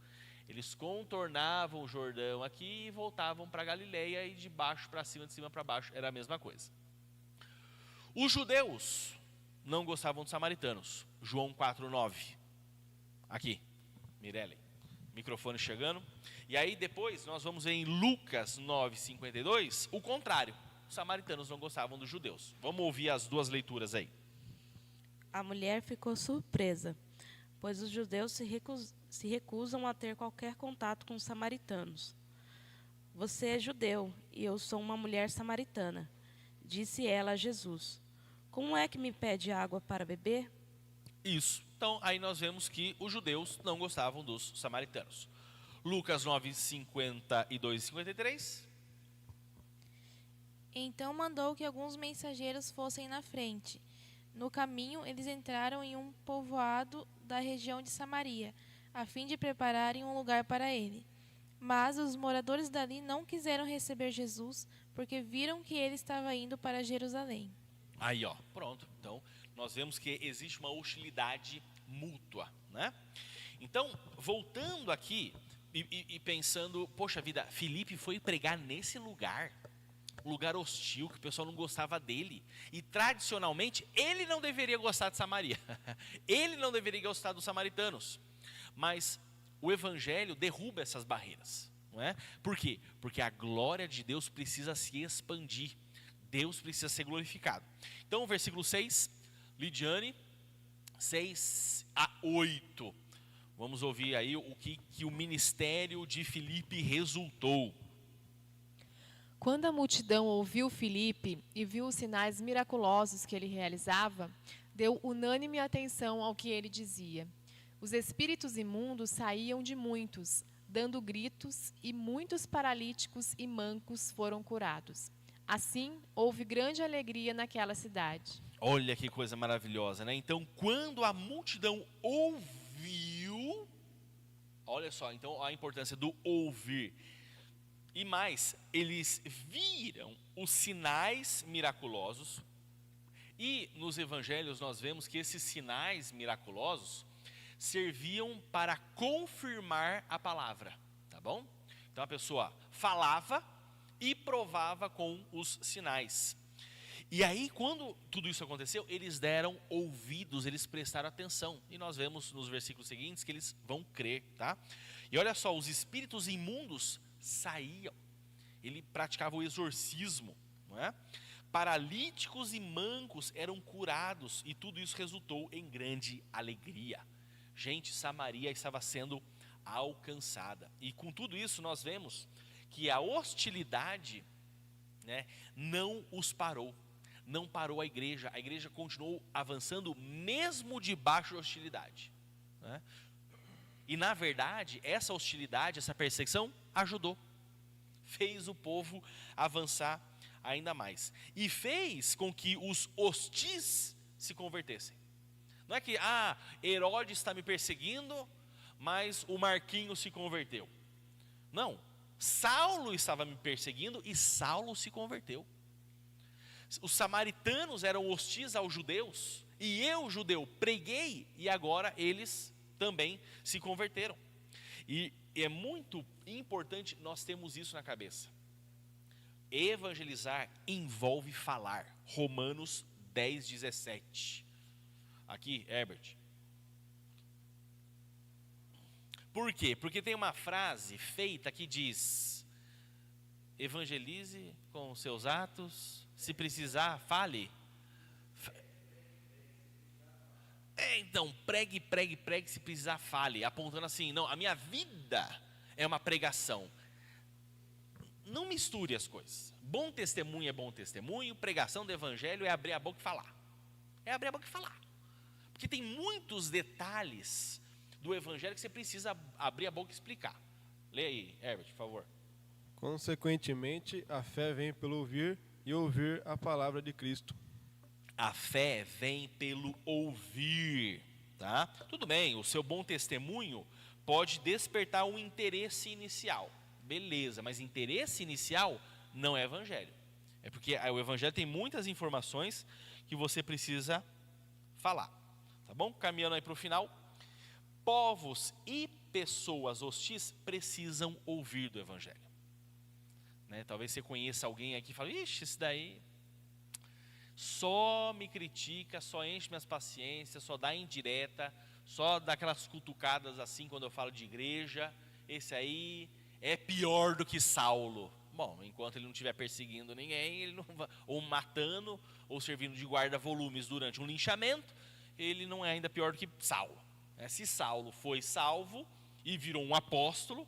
Eles contornavam o Jordão aqui e voltavam para Galileia, e de baixo para cima, de cima para baixo, era a mesma coisa. Os judeus não gostavam dos samaritanos. João 4:9. Aqui, Mirelle, microfone chegando. E aí depois nós vamos ver em Lucas 9:52, o contrário. Os samaritanos não gostavam dos judeus. Vamos ouvir as duas leituras aí. A mulher ficou surpresa, pois os judeus se recusam a ter qualquer contato com os samaritanos. Você é judeu e eu sou uma mulher samaritana, disse ela a Jesus. Como é que me pede água para beber? Isso. Então, aí nós vemos que os judeus não gostavam dos samaritanos. Lucas 9:52 e 53. Então mandou que alguns mensageiros fossem na frente. No caminho, eles entraram em um povoado da região de Samaria, a fim de prepararem um lugar para ele. Mas os moradores dali não quiseram receber Jesus, porque viram que ele estava indo para Jerusalém. Aí, ó, pronto. Então, nós vemos que existe uma hostilidade mútua, né? Então, voltando aqui e pensando, poxa vida, Filipe foi pregar nesse lugar, um lugar hostil, que o pessoal não gostava dele. E, tradicionalmente, ele não deveria gostar de Samaria. Ele não deveria gostar dos samaritanos. Mas o evangelho derruba essas barreiras, não é? Por quê? Porque a glória de Deus precisa se expandir. Deus precisa ser glorificado. Então, o versículo 6, Lidiane, 6-8. Vamos ouvir aí o que o ministério de Filipe resultou. Quando a multidão ouviu Filipe e viu os sinais miraculosos que ele realizava, deu unânime atenção ao que ele dizia. Os espíritos imundos saíam de muitos, dando gritos, e muitos paralíticos e mancos foram curados. Assim, houve grande alegria naquela cidade. Olha que coisa maravilhosa, né? Então, quando a multidão ouviu, olha só, então a importância do ouvir. E mais, eles viram os sinais miraculosos. E nos evangelhos nós vemos que esses sinais miraculosos serviam para confirmar a palavra, tá bom? Então a pessoa falava e provava com os sinais. E aí, quando tudo isso aconteceu, eles deram ouvidos, eles prestaram atenção. E nós vemos nos versículos seguintes que eles vão crer, tá? E olha só, os espíritos imundos saíam. Ele praticava o exorcismo, não é? Paralíticos e mancos eram curados, e tudo isso resultou em grande alegria. Gente, Samaria estava sendo alcançada. E com tudo isso nós vemos que a hostilidade, né, não os parou. Não parou a igreja continuou avançando mesmo debaixo da hostilidade, né? E na verdade, essa hostilidade, essa perseguição ajudou. Fez o povo avançar ainda mais. E fez com que os hostis se convertessem. Não é que, Herodes está me perseguindo, mas o Marquinhos se converteu. Não, Saulo estava me perseguindo e Saulo se converteu. Os samaritanos eram hostis aos judeus, e eu, judeu, preguei, e agora eles também se converteram. E é muito importante nós termos isso na cabeça. Evangelizar envolve falar. Romanos 10:17. Aqui, Herbert. Por quê? Porque tem uma frase feita que diz: evangelize com os seus atos, se precisar, fale. Então, pregue, se precisar, fale. Apontando assim, não, a minha vida é uma pregação. Não misture as coisas. Bom testemunho é bom testemunho, pregação do evangelho é abrir a boca e falar. É abrir a boca e falar. Porque tem muitos detalhes do evangelho que você precisa abrir a boca e explicar. Leia aí, Herbert, por favor. Consequentemente, a fé vem pelo ouvir e ouvir a palavra de Cristo. A fé vem pelo ouvir, tá? Tudo bem, o seu bom testemunho pode despertar um interesse inicial. Beleza, mas interesse inicial não é evangelho. É porque o evangelho tem muitas informações que você precisa falar, tá bom? Caminhando aí para o final. Povos e pessoas hostis precisam ouvir do evangelho. Né? Talvez você conheça alguém aqui e fale, ixi, esse daí só me critica, só enche minhas paciências, só dá indireta, só dá aquelas cutucadas assim quando eu falo de igreja. Esse aí é pior do que Saulo. Bom, enquanto ele não estiver perseguindo ninguém, ele não vai, ou matando, ou servindo de guarda-volumes durante um linchamento, ele não é ainda pior do que Saulo. Se Saulo foi salvo e virou um apóstolo,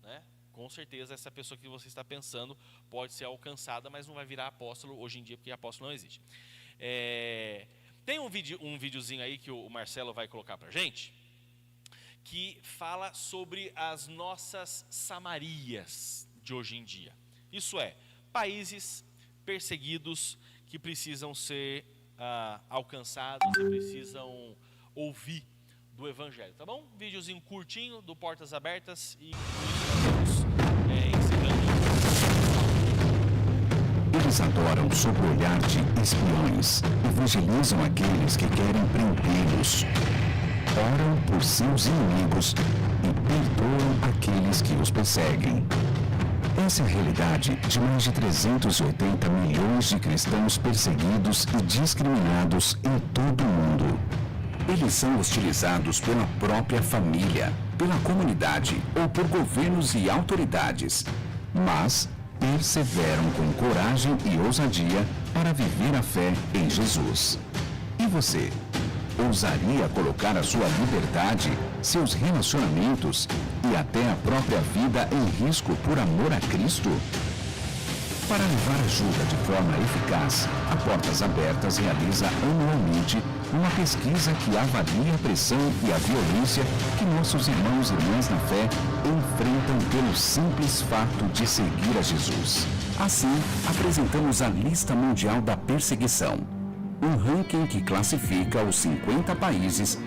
né, com certeza essa pessoa que você está pensando pode ser alcançada, mas não vai virar apóstolo hoje em dia, porque apóstolo não existe. Tem um videozinho aí que o Marcelo vai colocar para a gente, que fala sobre as nossas Samarias de hoje em dia. Isso é, países perseguidos que precisam ser alcançados e precisam ouvir do evangelho, tá bom? Videozinho curtinho do Portas Abertas e com isso nós encerrando. Eles adoram sob o olhar de espiões, evangelizam aqueles que querem prendê-los, oram por seus inimigos e perdoam aqueles que os perseguem. Essa é a realidade de mais de 380 milhões de cristãos perseguidos e discriminados em todo o mundo. Eles são hostilizados pela própria família, pela comunidade ou por governos e autoridades, mas perseveram com coragem e ousadia para viver a fé em Jesus. E você? Ousaria colocar a sua liberdade, seus relacionamentos e até a própria vida em risco por amor a Cristo? Para levar ajuda de forma eficaz, a Portas Abertas realiza anualmente uma pesquisa que avalia a pressão e a violência que nossos irmãos e irmãs na fé enfrentam pelo simples fato de seguir a Jesus. Assim, apresentamos a Lista Mundial da Perseguição, um ranking que classifica os 50 países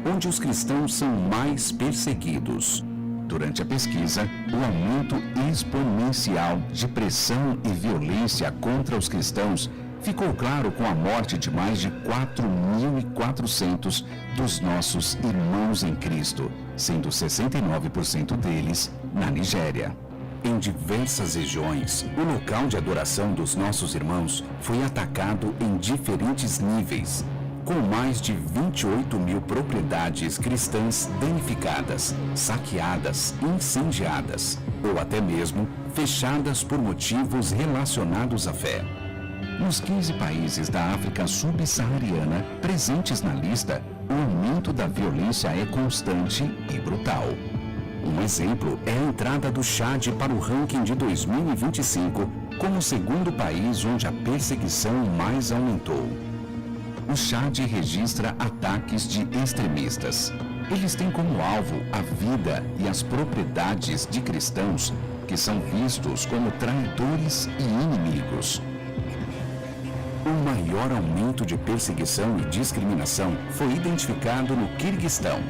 onde os cristãos são mais perseguidos. Durante a pesquisa, o aumento exponencial de pressão e violência contra os cristãos ficou claro com a morte de mais de 4.400 dos nossos irmãos em Cristo, sendo 69% deles na Nigéria. Em diversas regiões, o local de adoração dos nossos irmãos foi atacado em diferentes níveis, com mais de 28 mil propriedades cristãs danificadas, saqueadas, incendiadas ou até mesmo fechadas por motivos relacionados à fé. Nos 15 países da África subsaariana presentes na lista, o aumento da violência é constante e brutal. Um exemplo é a entrada do Chad para o ranking de 2025 como o segundo país onde a perseguição mais aumentou. O Chad registra ataques de extremistas. Eles têm como alvo a vida e as propriedades de cristãos que são vistos como traidores e inimigos. O maior aumento de perseguição e discriminação foi identificado no Quirguistão,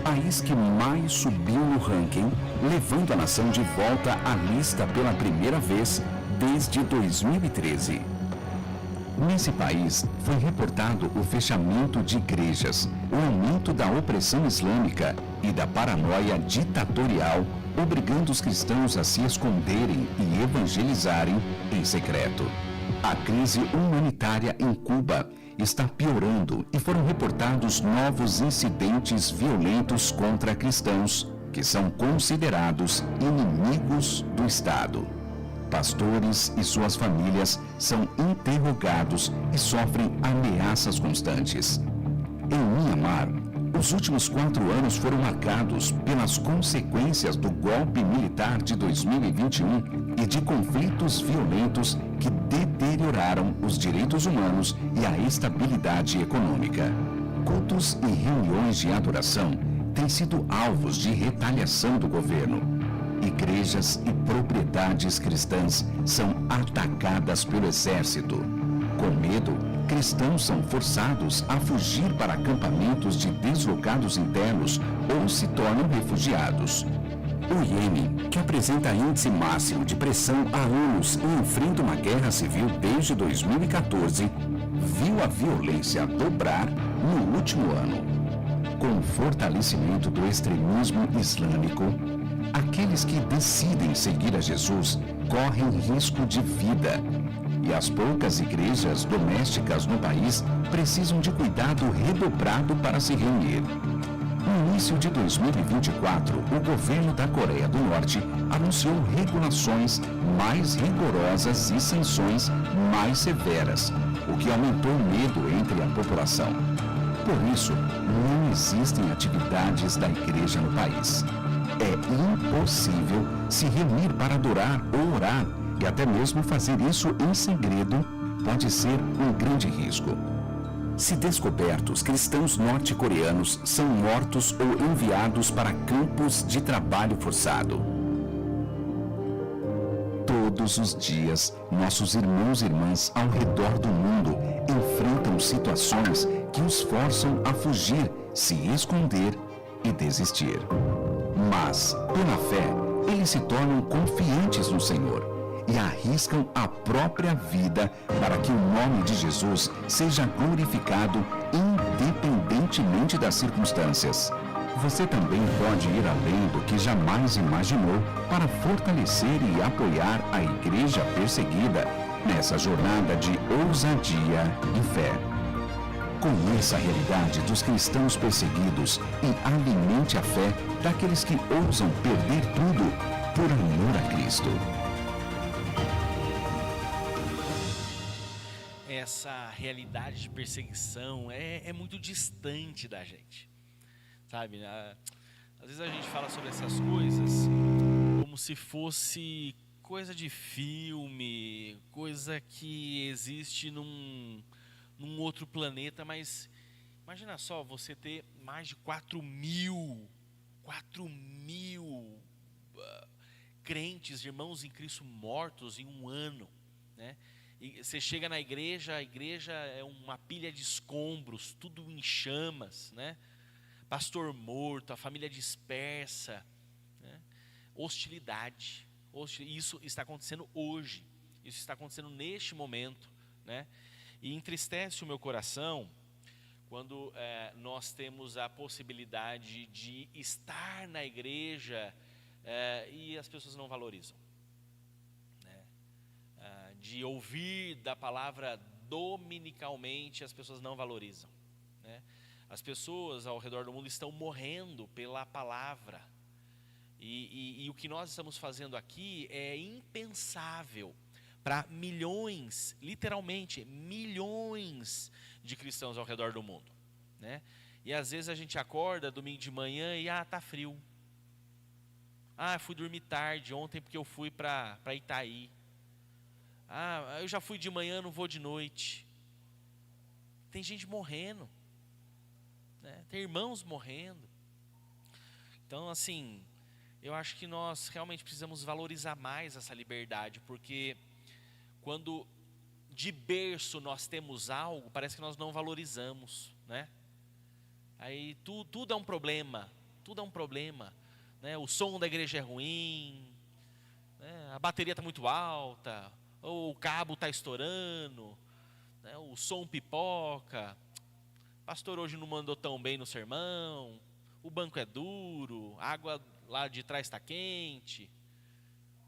país que mais subiu no ranking, levando a nação de volta à lista pela primeira vez desde 2013. Nesse país, foi reportado o fechamento de igrejas, o aumento da opressão islâmica e da paranoia ditatorial, obrigando os cristãos a se esconderem e evangelizarem em secreto. A crise humanitária em Cuba está piorando e foram reportados novos incidentes violentos contra cristãos, que são considerados inimigos do Estado. Pastores e suas famílias são interrogados e sofrem ameaças constantes. Em Myanmar, os últimos 4 anos foram marcados pelas consequências do golpe militar de 2021 e de conflitos violentos que deterioraram os direitos humanos e a estabilidade econômica. Cultos e reuniões de adoração têm sido alvos de retaliação do governo. igrejas e propriedades cristãs são atacadas pelo exército. Com medo, cristãos são forçados a fugir para acampamentos de deslocados internos ou se tornam refugiados. O Iêmen, que apresenta índice máximo de pressão há anos e enfrenta uma guerra civil desde 2014, viu a violência dobrar no último ano. Com o fortalecimento do extremismo islâmico, aqueles que decidem seguir a Jesus correm risco de vida. E as poucas igrejas domésticas no país precisam de cuidado redobrado para se reunir. No início de 2024, o governo da Coreia do Norte anunciou regulações mais rigorosas e sanções mais severas, o que aumentou o medo entre a população. Por isso, não existem atividades da igreja no país. É impossível se reunir para adorar ou orar, e até mesmo fazer isso em segredo pode ser um grande risco. Se descobertos, cristãos norte-coreanos são mortos ou enviados para campos de trabalho forçado. Todos os dias, nossos irmãos e irmãs ao redor do mundo enfrentam situações que os forçam a fugir, se esconder e desistir. Mas, pela fé, eles se tornam confiantes no Senhor e arriscam a própria vida para que o nome de Jesus seja glorificado independentemente das circunstâncias. Você também pode ir além do que jamais imaginou para fortalecer e apoiar a igreja perseguida nessa jornada de ousadia e fé. Conheça a realidade dos cristãos perseguidos e alimente a fé daqueles que ousam perder tudo por amor a Cristo. Essa realidade de perseguição é muito distante da gente, sabe? Às vezes a gente fala sobre essas coisas como se fosse coisa de filme, coisa que existe num outro planeta, mas imagina só você ter mais de 4 mil crentes, irmãos em Cristo mortos em um ano, né? E você chega na igreja, a igreja é uma pilha de escombros, tudo em chamas, né? Pastor morto, a família dispersa, né? Hostilidade. Isso está acontecendo hoje, isso está acontecendo neste momento, né? E entristece o meu coração quando nós temos a possibilidade de estar na igreja e as pessoas não valorizam. De ouvir da palavra dominicalmente, as pessoas não valorizam, né? As pessoas ao redor do mundo estão morrendo pela palavra, e o que nós estamos fazendo aqui é impensável para milhões, literalmente milhões de cristãos ao redor do mundo, né? E às vezes a gente acorda domingo de manhã e tá frio, fui dormir tarde ontem porque eu fui para Itaí. Eu já fui de manhã, não vou de noite. Tem gente morrendo, né? Tem irmãos morrendo. Então, assim, eu acho que nós realmente precisamos valorizar mais essa liberdade, porque quando de berço nós temos algo, parece que nós não valorizamos, né? Aí tudo é um problema, né? O som da igreja é ruim, né? A bateria está muito alta, ou o cabo está estourando, né? O som pipoca, o pastor hoje não mandou tão bem no sermão, o banco é duro, a água lá de trás está quente,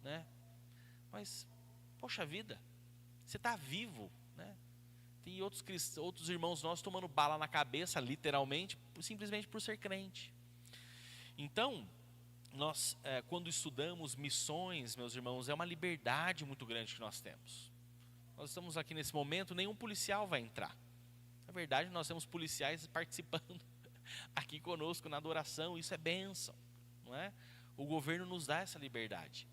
né? Mas, poxa vida, você está vivo, né? Tem outros irmãos nossos tomando bala na cabeça, literalmente, simplesmente por ser crente. Então, nós, quando estudamos missões, meus irmãos, é uma liberdade muito grande que nós temos. Nós estamos aqui nesse momento, nenhum policial vai entrar. Na verdade, nós temos policiais participando aqui conosco na adoração, isso é bênção, não é? O governo nos dá essa liberdade.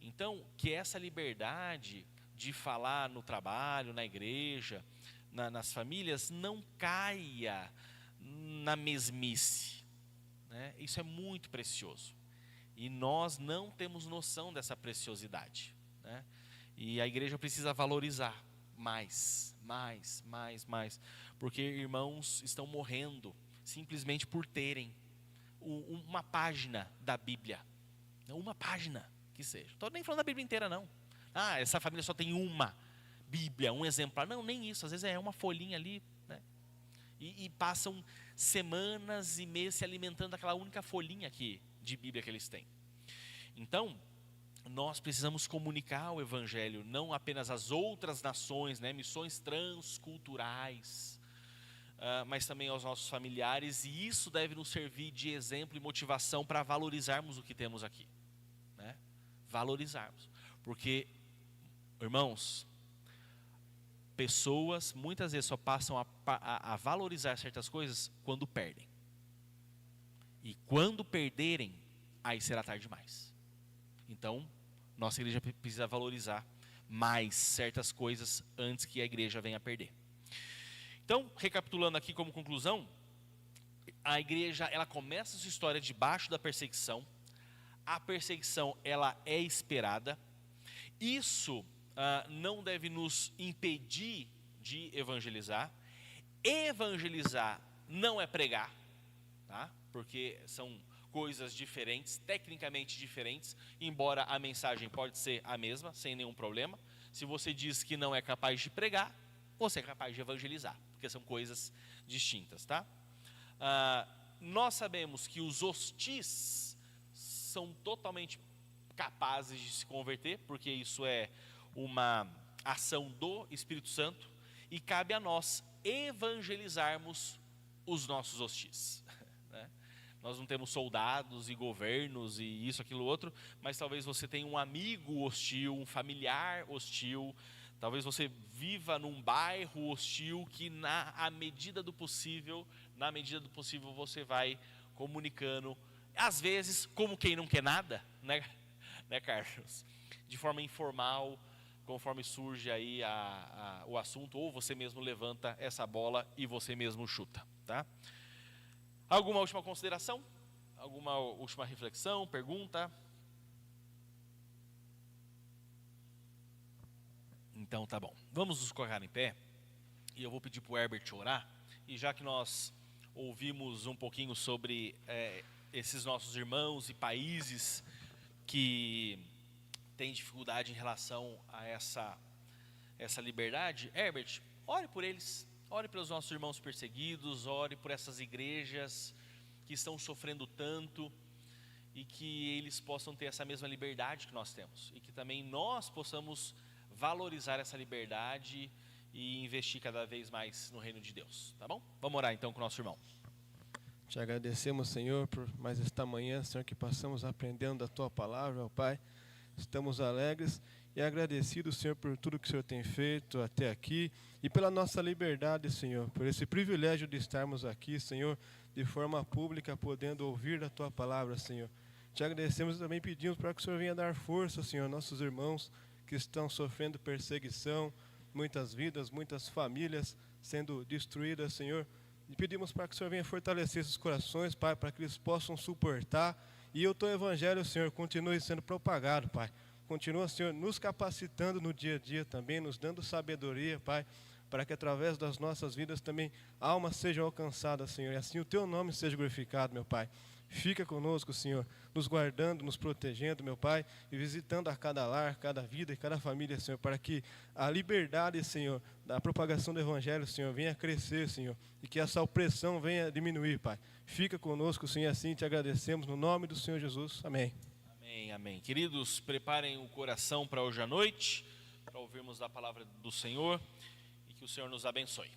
Então, que essa liberdade de falar no trabalho, na igreja, nas famílias, não caia na mesmice, né? Isso é muito precioso. E nós não temos noção dessa preciosidade, né? E a igreja precisa valorizar mais, porque irmãos estão morrendo simplesmente por terem uma página da Bíblia, uma página que seja. Não estou nem falando da Bíblia inteira, não. Ah, essa família só tem uma Bíblia, um exemplar. Não, nem isso. Às vezes é uma folhinha ali, né? E passam semanas e meses se alimentando daquela única folhinha de Bíblia que eles têm. Então, nós precisamos comunicar o Evangelho não apenas às outras nações, né, missões transculturais, mas também aos nossos familiares, e isso deve nos servir de exemplo e motivação para valorizarmos o que temos aqui, né? Valorizarmos, porque, irmãos, pessoas muitas vezes só passam a valorizar certas coisas quando perdem, e quando perderem, aí será tarde demais. Então, nossa igreja precisa valorizar mais certas coisas antes que a igreja venha a perder. Então, recapitulando aqui como conclusão, a igreja, ela começa a sua história debaixo da perseguição. A perseguição, ela é esperada. Isso não deve nos impedir de evangelizar. Evangelizar não é pregar, tá? Porque são coisas diferentes, tecnicamente diferentes, embora a mensagem pode ser a mesma, sem nenhum problema. Se você diz que não é capaz de pregar, você é capaz de evangelizar, porque são coisas distintas, tá? Nós sabemos que os hostis são totalmente capazes de se converter, porque isso é uma ação do Espírito Santo, e cabe a nós evangelizarmos os nossos hostis, né? Nós não temos soldados e governos e isso, aquilo, outro, mas talvez você tenha um amigo hostil, um familiar hostil, talvez você viva num bairro hostil que na medida do possível você vai comunicando, às vezes como quem não quer nada, né Carlos? De forma informal, conforme surge aí o assunto, ou você mesmo levanta essa bola e você mesmo chuta, tá? Alguma última consideração? Alguma última reflexão, pergunta? Então tá bom. Vamos nos colocar em pé. E eu vou pedir para o Herbert orar. E já que nós ouvimos um pouquinho sobre esses nossos irmãos e países que têm dificuldade em relação a essa liberdade, Herbert, ore por eles. Ore pelos nossos irmãos perseguidos, ore por essas igrejas que estão sofrendo tanto, e que eles possam ter essa mesma liberdade que nós temos, e que também nós possamos valorizar essa liberdade e investir cada vez mais no reino de Deus, tá bom? Vamos orar então com o nosso irmão. Te agradecemos, Senhor, por mais esta manhã, Senhor, que passamos aprendendo da Tua palavra, ó Pai. Estamos alegres e agradecidos, Senhor, por tudo que o Senhor tem feito até aqui e pela nossa liberdade, Senhor, por esse privilégio de estarmos aqui, Senhor, de forma pública, podendo ouvir a Tua palavra, Senhor. Te agradecemos e também pedimos para que o Senhor venha dar força, Senhor, nossos irmãos que estão sofrendo perseguição, muitas vidas, muitas famílias sendo destruídas, Senhor. E pedimos para que o Senhor venha fortalecer esses corações, Pai, para que eles possam suportar e o Teu Evangelho, Senhor, continue sendo propagado, Pai. Continua, Senhor, nos capacitando no dia a dia também, nos dando sabedoria, Pai, para que através das nossas vidas também almas sejam alcançadas, Senhor, e assim o Teu nome seja glorificado, meu Pai. Fica conosco, Senhor, nos guardando, nos protegendo, meu Pai, e visitando a cada lar, cada vida e cada família, Senhor, para que a liberdade, Senhor, da propagação do Evangelho, Senhor, venha crescer, Senhor, e que essa opressão venha diminuir, Pai. Fica conosco, Senhor, e assim te agradecemos, no nome do Senhor Jesus. Amém. Amém, amém. Queridos, preparem o coração para hoje à noite, para ouvirmos a palavra do Senhor, e que o Senhor nos abençoe.